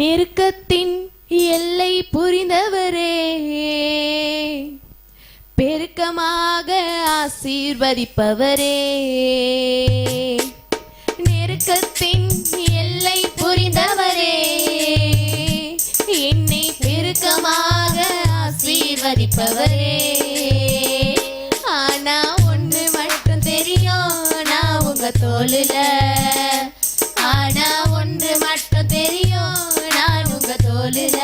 நெருக்கத்தின் எல்லை புரிந்தவரே, பெருக்கமாக ஆசீர்வதிப்பவரே. நெருக்கத்தின் எல்லை புரிந்தவரே, என்னை பெருக்கமாக ஆசீர்வதிப்பவரே. ஆனா ஒண்ணு மட்டும் தெரியும், நான் உங்க தோளுல. ஆனா ஒன்று மட்டும் தெரியும், நான் உங்க தோளுல.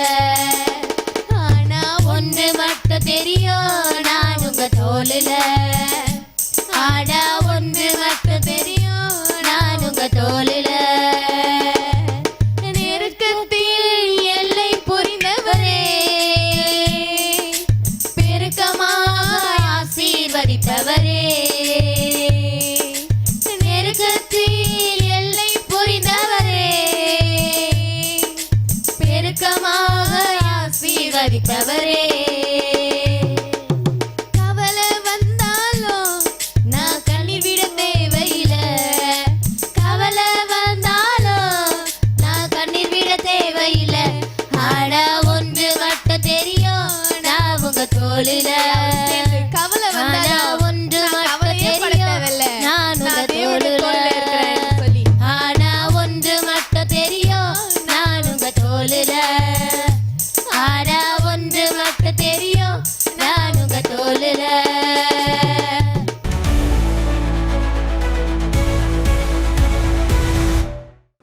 ஆனா ஒன்று மட்டும் தெரியும், நான் உங்க தோளுல. ஆனா ஒன்று மட்டும் தெரியும், நான் உங்க தோளுல. நெருக்கத்தில் எல்லை புரிந்தவரே, பெருக்கமாக ஆசீர்வதிப்பவரே. நெருக்கத்தில் எல்லை புரிந்தவரே, பெருக்கமாக ஆசீர்வதிப்பவரே. கவலை வந்தாலும் நான் கண்ணீர் விட தேவையில்லை. கவலை வந்தாலும் நான் கண்ணீர் விட தேவையில்லை. ஆனா ஒன்று மட்டும் தெரியும், நான் உங்க தோளுல. கவலை வந்தாலும் ஒன்று மட்டும் தெரியும், நான் உங்க தோளுல. ஆனா ஒன்று மட்டும் தெரியும், நான் உங்க தோளுல. ஆனா ஒன்று மட்டும் தெரியும், நான் உங்க தோளுல.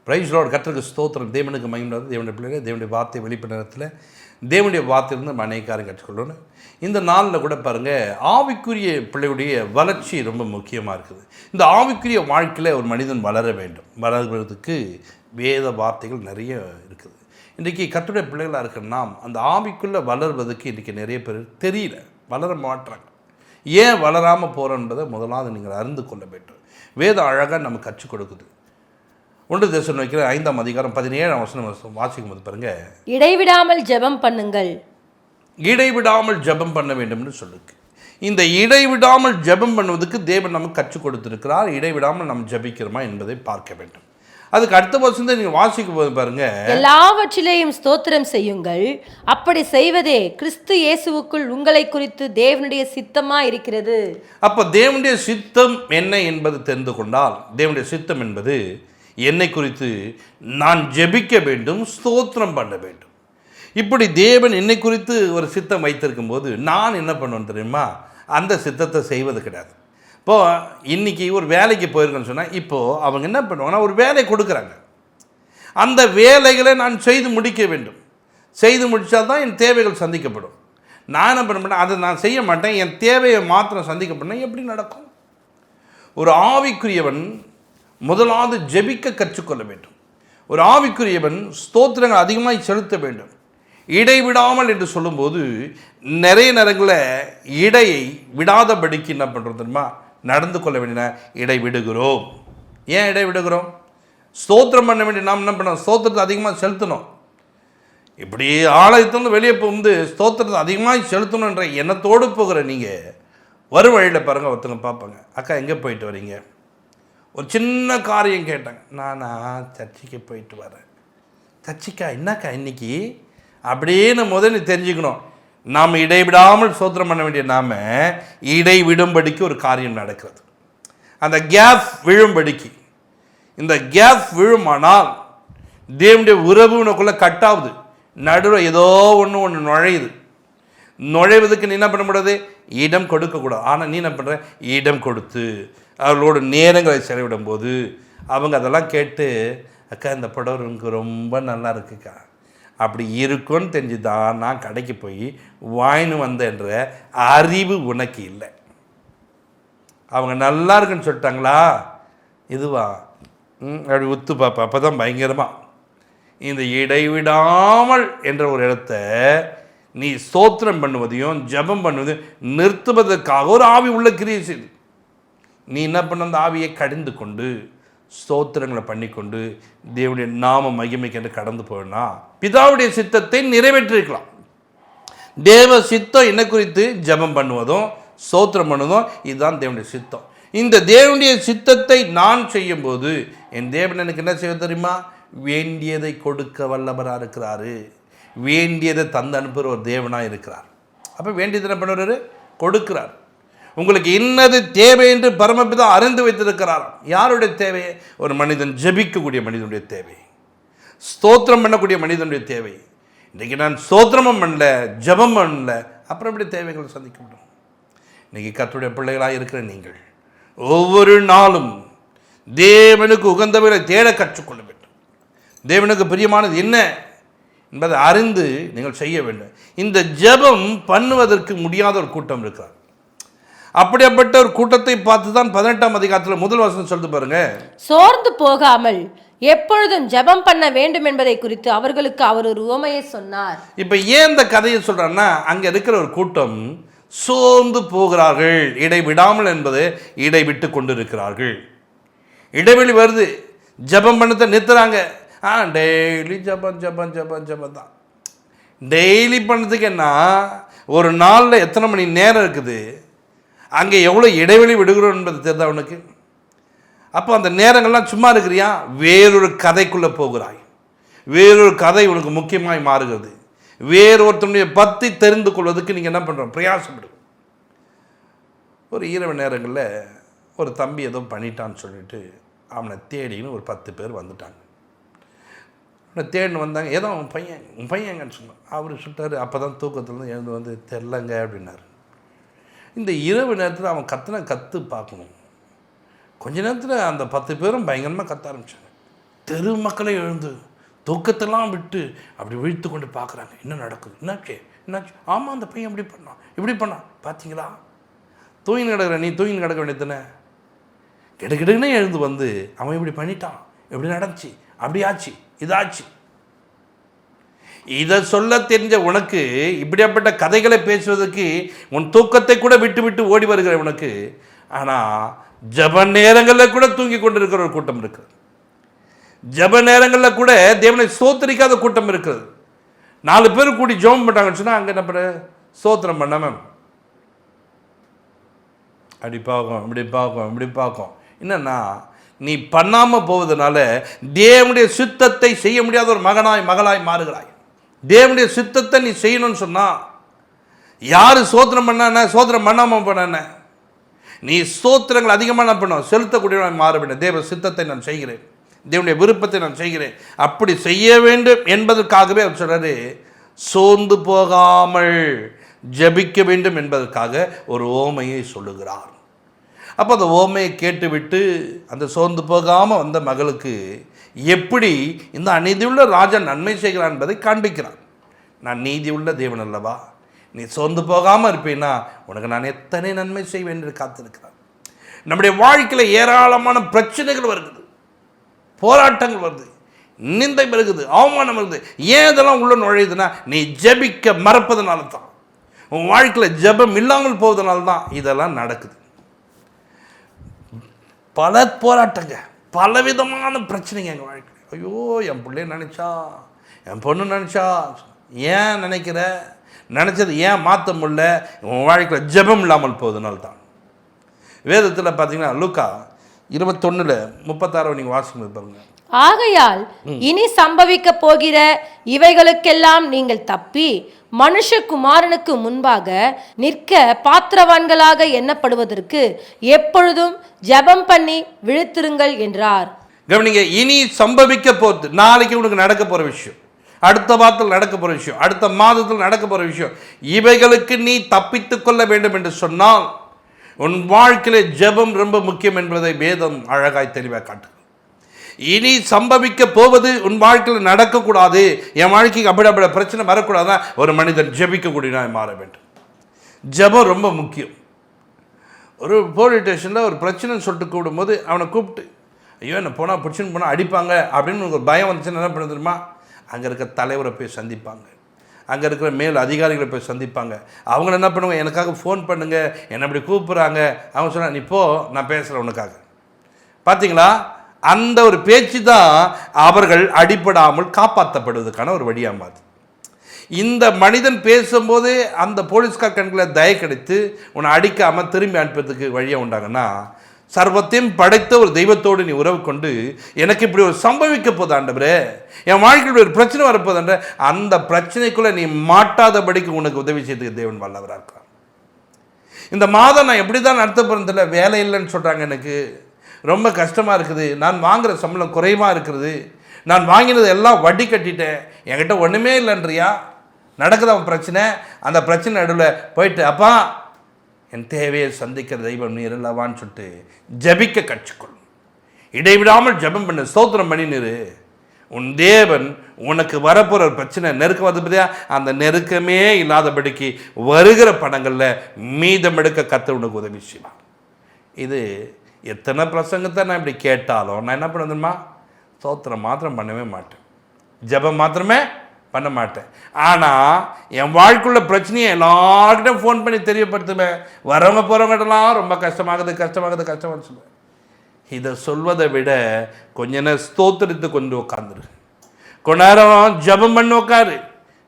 Price Lord. கர்த்தருக்கு ஸ்தோத்திரம். தேவனுக்கு மகிமை. தேவனுடைய பிள்ளைகள் தேவனுடைய வார்த்தை வெளிப்பட்ட நேரத்தில் தேவனுடைய வார்த்தையிலிருந்து நம்ம அநேக காரியம் கற்றுக்கொள்ளணும். இந்த நாளில் கூட பாருங்கள், ஆவிக்குரிய பிள்ளையுடைய வளர்ச்சி ரொம்ப முக்கியமாக இருக்குது. இந்த ஆவிக்குரிய வாழ்க்கையில் ஒரு மனிதன் வளர வேண்டும். வளர்கிறதுக்கு வேத வார்த்தைகள் நிறைய இருக்குது. இன்றைக்கி கர்த்தருடைய பிள்ளைகளாக இருக்கிற நாம் அந்த ஆவிக்குள்ளே வளர்வதற்கு இன்றைக்கி நிறைய பேர் தெரியல, வளர மாட்டாங்க. ஏன் வளராமல் போகிறோம் என்பதை முதலாவது நீங்கள் அறிந்து கொள்ள வேண்டும். வேதம் அழகாக நமக்கு கற்றுக் கொடுக்குது. 1 தெசலோனிக்கேயர் 5ஆம் அதிகாரம் 17ஆம் வசனம் வாசிக்கும் போது பாருங்க, இடைவிடாமல் ஜெபம் பண்ணுங்கள். இடைவிடாமல் ஜெபம் பண்ண வேண்டும் என்று சொல்லுங்க. இந்த இடைவிடாமல் ஜெபம் பண்ணுவதற்கு தேவன் நமக்கு கற்றுக் கொடுத்திருக்கிறார். இடைவிடாமல் நாம் ஜெபிக்கிறோமா என்பதை பார்க்க வேண்டும். அதுக்கு அடுத்த வசனத்தை நீங்கள் வாசிக்கும் போது பாருங்க, எல்லாவற்றிலேயும் ஸ்தோத்திரம் செய்யுங்கள், அப்படி செய்வதே கிறிஸ்து இயேசுவுக்குள் உங்களை குறித்து தேவனுடைய சித்தமா இருக்கிறது. அப்போ தேவனுடைய சித்தம் என்ன என்பது தெரிந்து கொண்டால், தேவனுடைய சித்தம் என்பது என்னை குறித்து நான் ஜெபிக்க வேண்டும், ஸ்தோத்திரம் பண்ண வேண்டும். இப்படி தேவன் என்னை குறித்து ஒரு சித்தம் வைத்திருக்கும் போது நான் என்ன பண்ணுவேன் தெரியுமா? அந்த சித்தத்தை செய்வது கிடையாது. இப்போது இன்றைக்கி ஒரு வேலைக்கு போயிருக்கேன்னு சொன்னால், இப்போது அவங்க என்ன பண்ணுவாங்கன்னா ஒரு வேலை கொடுக்குறாங்க. அந்த வேலைகளை நான் செய்து முடிக்க வேண்டும். செய்து முடித்தால் தான் என் தேவைகள் சந்திக்கப்படும். நான் என்ன பண்ண மாட்டேன், அதை நான் செய்ய மாட்டேன். என் தேவையை மாத்திரம் சந்திக்கப்படணும். எப்படி நடக்கும்? ஒரு ஆவிக்குரியவன் முதலாவது ஜெபிக்க கற்றுக்கொள்ள வேண்டும். ஒரு ஆவிக்குரியவன் ஸ்தோத்திரங்கள் அதிகமாக செலுத்த வேண்டும். இடைவிடாமல் என்று சொல்லும்போது நிறைய நேரங்களில் இடையை விடாதபடிக்கு என்ன பண்ணுறோம் தெரியுமா? நடந்து கொள்ள வேண்டிய இடை விடுகிறோம். ஏன் இடை விடுகிறோம்? ஸ்தோத்திரம் பண்ண வேண்டிய நாம் என்ன பண்ணோம்? ஸ்தோத்திரத்தை அதிகமாக செலுத்தணும். இப்படி ஆலயத்திலிருந்து வெளியே போகும்போது ஸ்தோத்திரத்தை அதிகமாக செலுத்தணுன்ற எண்ணத்தோடு போகிற நீங்கள் வரும் வழியில் பாருங்கள், ஒருத்தங்க பார்ப்பாங்க, அக்கா எங்கே போயிட்டு வரீங்க? ஒரு சின்ன காரியம் கேட்டாங்க. நானா சர்ச்சைக்கு போயிட்டு வரேன். சர்ச்சைக்கா? என்னக்கா இன்னைக்கு? அப்படின்னு முதல்ல தெரிஞ்சுக்கணும். நாம் இடைவிடாமல் ஸ்தோத்திரம் பண்ண வேண்டிய நாம் இடைவிடும்படிக்கு ஒரு காரியம் நடக்கிறது. அந்த கேப் விழும்படிக்கு, இந்த கேப் விழுமானால் தேவனுடைய உறவு உனக்குள்ளே கட்டாகுது. நடுவில் ஏதோ ஒன்று நுழையுது. நுழைவதுக்கு நீ என்ன பண்ண முடியாது? இடம் கொடுக்கக்கூடாது. ஆனால் நீ என்ன பண்ணுற? இடம் கொடுத்து அவர்களோட நேரங்களை செலவிடும் போது அவங்க அதெல்லாம் கேட்டு, அக்கா இந்த புடவை எனக்கு ரொம்ப நல்லா இருக்குக்கா, அப்படி இருக்குன்னு தெரிஞ்சு தான் நான் கடைக்கு போய் வாங்கின்னு வந்தேன்ற அறிவு உனக்கு இல்லை. அவங்க நல்லா இருக்குன்னு சொல்லிட்டாங்களா, இதுவா அப்படி உத்து பார்ப்பேன். அப்போ தான் பயங்கரமாக இந்த இடைவிடாமல் என்ற ஒரு இடத்த நீ ஸ்தோத்திரம் பண்ணுவதையும் ஜெபம் பண்ணுவதையும் நிறுத்துவதற்காக ஒரு ஆவி உள்ள கிரியை செய்து நீ என்ன பண்ண? அந்த ஆவியை கடிந்து கொண்டு ஸ்தோத்திரங்களை பண்ணிக்கொண்டு தேவனுடைய நாம மகிமைக்கென்று கடந்து போனா பிதாவுடைய சித்தத்தை நிறைவேற்றிருக்கலாம். தேவ சித்தம் என்ன குறித்து ஜெபம் பண்ணுவதும் ஸ்தோத்திரம் பண்ணுவதும் இதுதான் தேவனுடைய சித்தம். இந்த தேவனுடைய சித்தத்தை நான் செய்யும்போது என் தேவன் எனக்கு என்ன செய்ய தெரியுமா? வேண்டியதை கொடுக்க வல்லவராக இருக்கிறாரு. வேண்டியதை தந்து அனுப்புகிற ஒரு தேவனாக இருக்கிறார். அப்போ வேண்டியது என்ன பண்ணுறாரு? கொடுக்கிறார். உங்களுக்கு இன்னது தேவை என்று பரமபிதா அறிந்து வைத்திருக்கிறார். யாருடைய தேவையை? ஒரு மனிதன் ஜெபிக்கக்கூடிய மனிதனுடைய தேவை, ஸ்தோத்திரம் பண்ணக்கூடிய மனிதனுடைய தேவை. இன்றைக்கி நான் ஸ்தோத்திரமும் பண்ணல, ஜெபம் பண்ணல, அப்புறம் எப்படி தேவைகளை சந்திக்க முடியும்? இன்றைக்கி கர்த்தருடைய பிள்ளைகளாக இருக்கிற நீங்கள் ஒவ்வொரு நாளும் தேவனுக்கு உகந்தவர்களை தேட கற்றுக்கொள்ள வேண்டும். தேவனுக்கு பிரியமானது என்ன என்பதை அறிந்து நீங்கள் செய்ய வேண்டும். இந்த ஜெபம் பண்ணுவதற்கு முடியாத ஒரு கூட்டம் இருக்கிறார். அப்படிப்பட்ட ஒரு கூட்டத்தை பார்த்து தான் 18ஆம் அதிகாரத்தில் முதல் வசனம் சொல்லிட்டு பாருங்க. சோர்ந்து போகாமல் எப்பொழுதும் ஜெபம் பண்ண வேண்டும் என்பதை குறித்து அவர்களுக்கு அவர் ஒரு உவமையை சொன்னார். இப்போ ஏன் இந்த கதையை சொல்றாருன்னா, அங்க இருக்கிற ஒரு கூட்டம் சோர்ந்து போகிறார்கள், இடைவிடாமல் என்பது இடைவிட்டு கொண்டு இருக்கிறார்கள். இடைவெளி வருது, ஜெபம் பண்ணத்தை நிறுத்துறாங்க. டெய்லி ஜெபம் ஜெபம் ஜெபம் ஜெபம் தான். டெய்லி பண்ணதுக்கு என்ன, ஒரு நாளில் எத்தனை மணி நேரம் இருக்குது, அங்கே எவ்வளோ இடைவெளி விடுகிறோம் என்பது தெரியுதா அவனுக்கு? அப்போ அந்த நேரங்கள்லாம் சும்மா இருக்கிறியா, வேறொரு கதைக்குள்ளே போகிறாய். வேறொரு கதை உனக்கு முக்கியமாய் மாறுகிறது. வேறொருத்தனுடைய பற்றி தெரிந்து கொள்வதற்கு நீங்கள் என்ன பண்ணுறோம்? பிரயாசப்படும். ஒரு இரவு நேரங்களில் ஒரு தம்பி ஏதோ பண்ணிட்டான்னு சொல்லிட்டு அவனை தேடின்னு ஒரு 10 பேர் வந்துட்டாங்க. அவனை தேடின்னு வந்தாங்க. ஏதோ உன் பையன் எங்கன்னு சொன்னான். அவர் சுட்டார். அப்போ தான் தூக்கத்துலேருந்து எழுந்து வந்து தெரிலங்க அப்படின்னாரு. இந்த இரவு நேரத்தில் அவன் கத்து பார்க்கணும். கொஞ்ச நேரத்தில் அந்த 10 பேரும் பயங்கரமாக கத்த ஆரம்பித்தாங்க. தெரு மக்களை எழுந்து தூக்கத்தெல்லாம் விட்டு அப்படி விழித்து கொண்டு பார்க்குறாங்க. என்ன நடக்குது? என்னாச்சு? ஆமாம், அந்த பையன் இப்படி பண்ணான் பார்த்தீங்களா? தூங்கின்னு கிடக்குற நீ தூங்கின்னு கிடக்க வேண்டியதுன்னு கிடக்கிடக்குன்னே எழுந்து வந்து அவன் இப்படி பண்ணிட்டான், இப்படி நடந்துச்சு, அப்படி ஆச்சு, இதாச்சு. இதை சொல்ல தெரிஞ்ச உனக்கு இப்படியாப்பட்ட கதைகளை பேசுவதற்கு உன் தூக்கத்தை கூட விட்டு விட்டு ஓடி வருகிற உனக்கு, ஆனால் ஜப நேரங்களில் கூட தூங்கி கொண்டு இருக்கிற ஒரு கூட்டம் இருக்கிறது. ஜப நேரங்களில் கூட தேவனை ஸ்தோத்திரிக்காத கூட்டம் இருக்கிறது. 4 பேர் கூடி ஜெபம் பண்ணாங்கன்னு சொன்னால் அங்கே என்ன பண்ண ஸ்தோத்திரம் பண்ணாம அப்படி பார்க்கும். என்னன்னா, நீ பண்ணாமல் போவதனால தேவனுடைய சித்தத்தை செய்ய முடியாத ஒரு மகளாய் மாறுகிறாய். தேவனுடைய சித்தத்தை நீ செய்யணும்னு சொன்னால் யார் ஸ்தோத்திரம் பண்ண ஸ்தோத்திரம் பண்ணாமல் பண்ண, நீ ஸ்தோத்திரங்கள் அதிகமாக நான் பண்ணும் செலுத்தக்கூடியவன் மாற வேண்டும். தேவ சித்தத்தை நான் செய்கிறேன், தேவனுடைய விருப்பத்தை நான் செய்கிறேன், அப்படி செய்ய வேண்டும் என்பதற்காகவே அவர் சொல்றாரு, சோர்ந்து போகாமல் ஜபிக்க வேண்டும் என்பதற்காக ஒரு ஓமையை சொல்லுகிறார். அப்போ அந்த ஓமையை கேட்டுவிட்டு அந்த சோர்ந்து போகாமல் வந்த மகளுக்கு எப்படி இந்த அநீதியுள்ள ராஜா நன்மை செய்கிறான் என்பதை காண்பிக்கிறான். நான் நீதியுள்ள தேவன் அல்லவா, நீ சோர்ந்து போகாமல் இருப்பேன்னா உனக்கு நான் எத்தனை நன்மை செய்வேன் என்று காத்திருக்கிறான். நம்முடைய வாழ்க்கையில் ஏராளமான பிரச்சனைகள் வருகிறது, போராட்டங்கள் வருது, நிந்தை வருகிறது, அவமானம் வருது. ஏன் இதெல்லாம் உள்ள நுழையுதுன்னா நீ ஜெபிக்க மறப்பதனால தான். உன் வாழ்க்கையில் ஜெபம் இல்லாமல் போவதனால தான் இதெல்லாம் நடக்குது. பல போராட்டங்க, பலவிதமான பிரச்சனைங்க எங்கள் வாழ்க்கையில். ஐயோ, என் பிள்ளைய நினச்சா, என் பொண்ணு நினச்சா, ஏன் நினைக்கிற, நினச்சது ஏன் மாற்ற முடியல? உன் வாழ்க்கையில் ஜெபம் இல்லாமல் போவதனால தான். வேதத்தில் பார்த்தீங்கன்னா லூக்கா 21:36 நீங்கள் வாசிக்கும் பாருங்க. ஆகையால் இனி சம்பவிக்க போகிற இவைகளுக்கெல்லாம் நீங்கள் தப்பி மனுஷகுமாரனுக்கு முன்பாக நிற்க பாத்திரவான்களாக எண்ணப்படுவதற்கு எப்பொழுதும் ஜெபம் பண்ணி விழித்திருங்கள் என்றார். கவனிங்க, இனி சம்பவிக்க போகுது. நாளைக்கு உனக்கு நடக்க போகிற விஷயம், அடுத்த வாரத்தில் நடக்க போகிற விஷயம், அடுத்த மாதத்தில் நடக்க போகிற விஷயம், இவைகளுக்கு நீ தப்பித்து கொள்ள வேண்டும் என்று சொன்னால் உன் வாழ்க்கையில் ஜெபம் ரொம்ப முக்கியம் என்பதை வேதம் அழகாய் தெளிவாக காட்டு. இனி சம்பவிக்க போவது உன் வாழ்க்கையில் நடக்கக்கூடாது, என் வாழ்க்கைக்கு அப்படி பிரச்சனை வரக்கூடாதான் ஒரு மனிதன் ஜெபிக்கக்கூடியவனாய் மாற வேண்டும். ஜெபம் ரொம்ப முக்கியம். ஒரு போலீஸ் ஸ்டேஷனில் ஒரு பிரச்சனைன்னு சொல்லிட்டு கூடும்போது அவனை கூப்பிட்டு, ஐயோ என்ன போனால் பிரச்சனை போனால் அடிப்பாங்க அப்படின்னு ஒரு பயம் வந்துச்சுன்னு என்ன பண்ண தெரியுமா, அங்கே இருக்க தலைவரை போய் சந்திப்பாங்க, அங்கே இருக்கிற மேல் அதிகாரிகளை போய் சந்திப்பாங்க. அவங்க என்ன பண்ணுவாங்க, எனக்காக ஃபோன் பண்ணுங்கள், என்னை அப்படி கூப்பிட்றாங்க. அவங்க சொன்னால் நீ போ, நான் பேசுகிறேன் உனக்காக. பார்த்தீங்களா, அந்த ஒரு பேச்சு தான் அவர்கள் அடிபடாமல் காப்பாற்றப்படுவதற்கான ஒரு வழியாக மாறுது. இந்த மனிதன் பேசும்போது அந்த போலீஸ்கார் கண்களை தய கிடைத்து உன்னை அடிக்காமல் திரும்பி அனுப்புறதுக்கு வழியாக உண்டாங்கன்னா சர்வத்தையும் படைத்த ஒரு தெய்வத்தோடு நீ உறவு கொண்டு எனக்கு இப்படி ஒரு சம்பவிக்க போது ஆண்டவரே, என் வாழ்க்கையில் ஒரு பிரச்சனை வரப்போதுன்ற அந்த பிரச்சனைக்குள்ளே நீ மாட்டாதபடிக்கு உனக்கு உதவி செய்து தேவன் வல்லவராக இருக்கிறார். இந்த மாதம் நான் எப்படி தான் நடத்த போகிறதில்ல, வேலை இல்லைன்னு சொல்கிறாங்க, எனக்கு ரொம்ப கஷ்டமாக இருக்குது, நான் வாங்குகிற சம்பளம் குறைவாக இருக்கிறது, நான் வாங்கினது எல்லாம் வட்டி கட்டிட்டேன், என்கிட்ட ஒன்றுமே இல்லைன்றியா, நடக்குது அவன் பிரச்சனை. அந்த பிரச்சனை நடுவில் போயிட்டு அப்பா என் தேவையை சந்திக்கிற தெய்வம் நீர் அல்லவான்னு சொல்லிட்டு ஜபிக்க கற்றுக்கொள். இடைவிடாமல் ஜபம் பண்ணு, ஸ்தோத்திரம் பண்ணினிரு. உன் தேவன் உனக்கு வரப்போகிற ஒரு பிரச்சனை நெருக்கம் வந்து பார்த்தியா, அந்த நெருக்கமே இல்லாதபடிக்கு வருகிற படங்களில் மீதம் எடுக்க கர்த்தர் உனக்கு உதவி செய்வான். இது எத்தனை பிரசங்கத்தை நான் இப்படி கேட்டாலும் நான் என்ன பண்ணுவேன்னா, ஸ்தோத்திரம் மாத்திரம் பண்ணவே மாட்டேன், ஜபம் மாத்திரமே பண்ண மாட்டேன். ஆனால் என் வாழ்க்கையுள்ள பிரச்சனையை எல்லார்கிட்டையும் ஃபோன் பண்ணி தெரியப்படுத்துவேன். வரவங்க போகிறவங்கட்டெல்லாம் ரொம்ப கஷ்டமாகுது சொல்லுவேன். இதை சொல்வதை விட கொஞ்ச நேரம் ஸ்தோத்திரித்து கொண்டு உட்காந்துரு, கொஞ்ச நேரம் ஜபம் பண்ணி உட்காரு.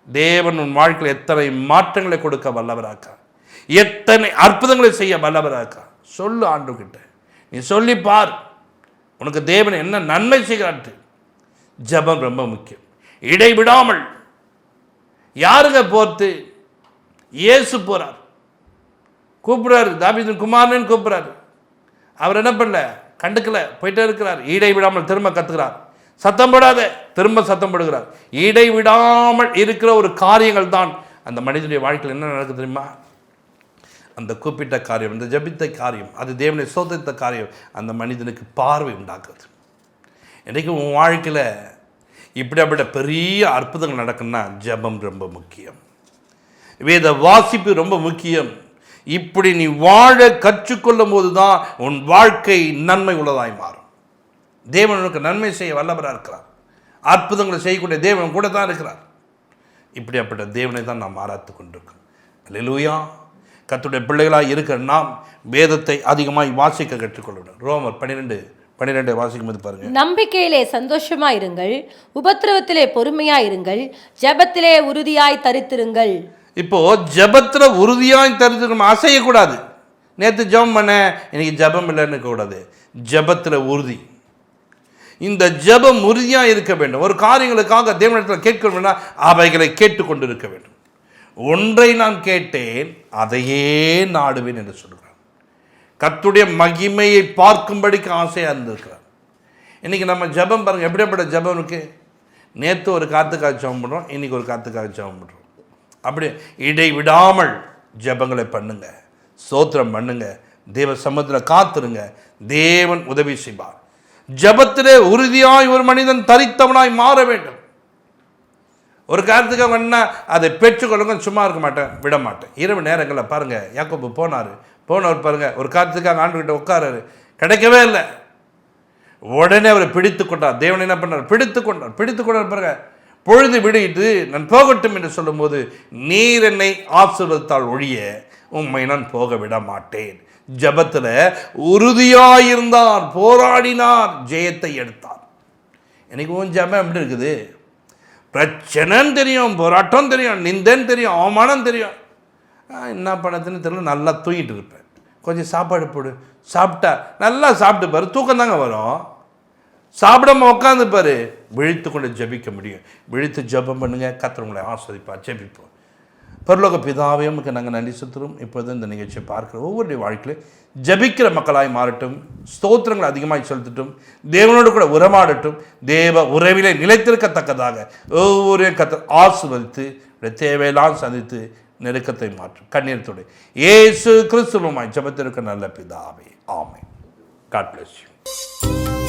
தேவன் உன் வாழ்க்கையில் எத்தனை மாற்றங்களை கொடுக்க வல்லவராக்கா, எத்தனை அற்புதங்களை செய்ய வல்லவராக்கா. சொல்லு ஆண்டவர்கிட்ட, நீ சொல்லி பார் உனக்கு தேவன் என்ன நன்மை செய்கிறான்ட்டு. ஜபம் ரொம்ப முக்கியம். இடைவிடாமல் யாருங்க போர்த்து? இயேசு போறார், கூப்பிடுறாரு, தாவீதின் குமாரன் கூப்பிடுறாரு. அவர் என்ன பண்ணல, கண்டுக்கல, போயிட்டே இருக்கிறார். இடைவிடாமல் திரும்ப கத்துக்கிறார், சத்தம் போடாத, திரும்ப சத்தம் போடுகிறார். இடைவிடாமல் இருக்கிற ஒரு காரியங்கள் தான் அந்த மனிதனுடைய வாழ்க்கையில் என்ன நடக்குது தெரியுமா? அந்த கூப்பிட்ட காரியம், அந்த ஜபித்த காரியம், அது தேவனை சோதித்த காரியம் அந்த மனிதனுக்கு பார்வை உண்டாக்குது. இன்றைக்கு உன் வாழ்க்கையில் இப்படிப்பட்ட பெரிய அற்புதங்கள் நடக்குன்னா ஜபம் ரொம்ப முக்கியம், வேத வாசிப்பு ரொம்ப முக்கியம். இப்படி நீ வாழ கற்றுக்கொள்ளும் போது தான் உன் வாழ்க்கை நன்மை உள்ளதாய் மாறும். தேவனுக்கு நன்மை செய்ய வல்லவராக இருக்கிறார், அற்புதங்களை செய்யக்கூடிய தேவன் கூட தான் இருக்கிறார். இப்படிப்பட்ட தேவனை தான் நாம் ஆராய்த்து கொண்டிருக்கோம். அல்லேலூயா. கர்த்தருடைய பிள்ளைகளாக இருக்கிற நாம் வேதத்தை அதிகமாக வாசிக்க கற்றுக்கொள்ளணும். ரோமர் 12 வாசிக்கும் போது பாருங்க, நம்பிக்கையிலே சந்தோஷமா இருங்கள், உபத்திரவத்திலே பொறுமையா இருங்கள், ஜெபத்திலே உறுதியாய் தரித்திருங்கள். இப்போ ஜெபத்துல உறுதியாய் தரித்திருக்கணும், அசையக்கூடாது. நேற்று ஜெபம் பண்ண, இன்னைக்கு ஜெபம் இல்லைன்னு கூடாது. ஜெபத்துல உறுதி. இந்த ஜெபம் உறுதியாக இருக்க வேண்டும். ஒரு காரியங்களுக்காக தேவனிடத்தில் கேட்க வேண்டாம், அவைகளை கேட்டுக்கொண்டு இருக்க வேண்டும். ஒன்றை நான் கேட்டேன், அதையே நாடுவேன் என்று சொல்கிறார். கர்த்தருடைய மகிமையை பார்க்கும்படிக்கு ஆசையாக இருந்திருக்கிறார். இன்றைக்கி நம்ம ஜெபம் பாருங்கள், எப்படிப்பட்ட ஜெபம் இருக்குது. நேற்று ஒரு காத்துக்காக ஜெபம் பண்ணுறோம், இன்றைக்கி ஒரு காத்துக்காக ஜெபம் பண்ணுறோம். அப்படி இடைவிடாமல் ஜெபங்களை பண்ணுங்க, ஸ்தோத்திரம் பண்ணுங்க, தேவ சமூகத்தில் காத்துருங்க, தேவன் உதவி செய்வார். ஜெபத்திலே உறுதியாய் ஒரு மனிதன் தரித்தவனாய் மாற வேண்டும். ஒரு காரியத்துக்காக வேணா அதை பெற்றுக்கொள்ளுங்க, சும்மா இருக்க மாட்டேன், விட மாட்டேன். இரவு நேரங்களில் பாருங்கள், யாக்கோபு போனவர் பாருங்கள், ஒரு காரியத்துக்காக ஆண்டுகிட்ட உட்காராரு, கிடைக்கவே இல்லை. உடனே அவரை பிடித்து கொண்டார். தேவன் என்ன பண்ணார்? பிடித்து கொண்டார். பாருங்க, பொழுது விடிட்டு நான் போகட்டும் என்று சொல்லும்போது, நீர் என்னை ஆசீர்வதித்தால் ஒழிய உம்மை நான் போக விட மாட்டேன். ஜெபத்தில் உறுதியாயிருந்தார், போராடினார், ஜெயத்தை எடுத்தார். எனக்கு உன் ஜெபம் எப்படி இருக்குது? பிரச்சனைன்னு தெரியும், போராட்டம் தெரியும், நிந்தன்னு தெரியும், அவமானம் தெரியும், என்ன பண்ணதுன்னு தெரியல, நல்லா தூங்கிட்டு இருப்பேன். கொஞ்சம் சாப்பாடு போடு, சாப்பிட்டா நல்லா சாப்பிட்டு பாரு, தூக்கம் தாங்க வரும். சாப்பிடாம உட்காந்து பாரு, விழித்து கொண்டு ஜபிக்க முடியும். விழித்து ஜபம் பண்ணுங்க, கர்த்தர் உங்களை ஆஸ்வதிப்பார். ஜபிப்போம். பரலோக பிதாவே, நமக்கு நாங்கள் நன்றி செலுத்துகிறோம். இப்போது இந்த நிகழ்ச்சியை பார்க்குற ஒவ்வொருடைய வாழ்க்கையில் ஜபிக்கிற மக்களாய் மாறட்டும், ஸ்தோத்திரங்களை அதிகமாக செலுத்தட்டும், தேவனோடு கூட உறவாடட்டும், தேவ உறவிலே நிலைத்திருக்கத்தக்கதாக ஒவ்வொரு கர்த்தர் ஆசீர்வதித்து தேவையெல்லாம் சந்தித்து நெருக்கத்தை மாற்றும். கண்ணீரத்தோடு இயேசு கிறிஸ்துவுமாய் ஜெபத்திற்கு நல்ல பிதாவே, ஆமென். God bless you.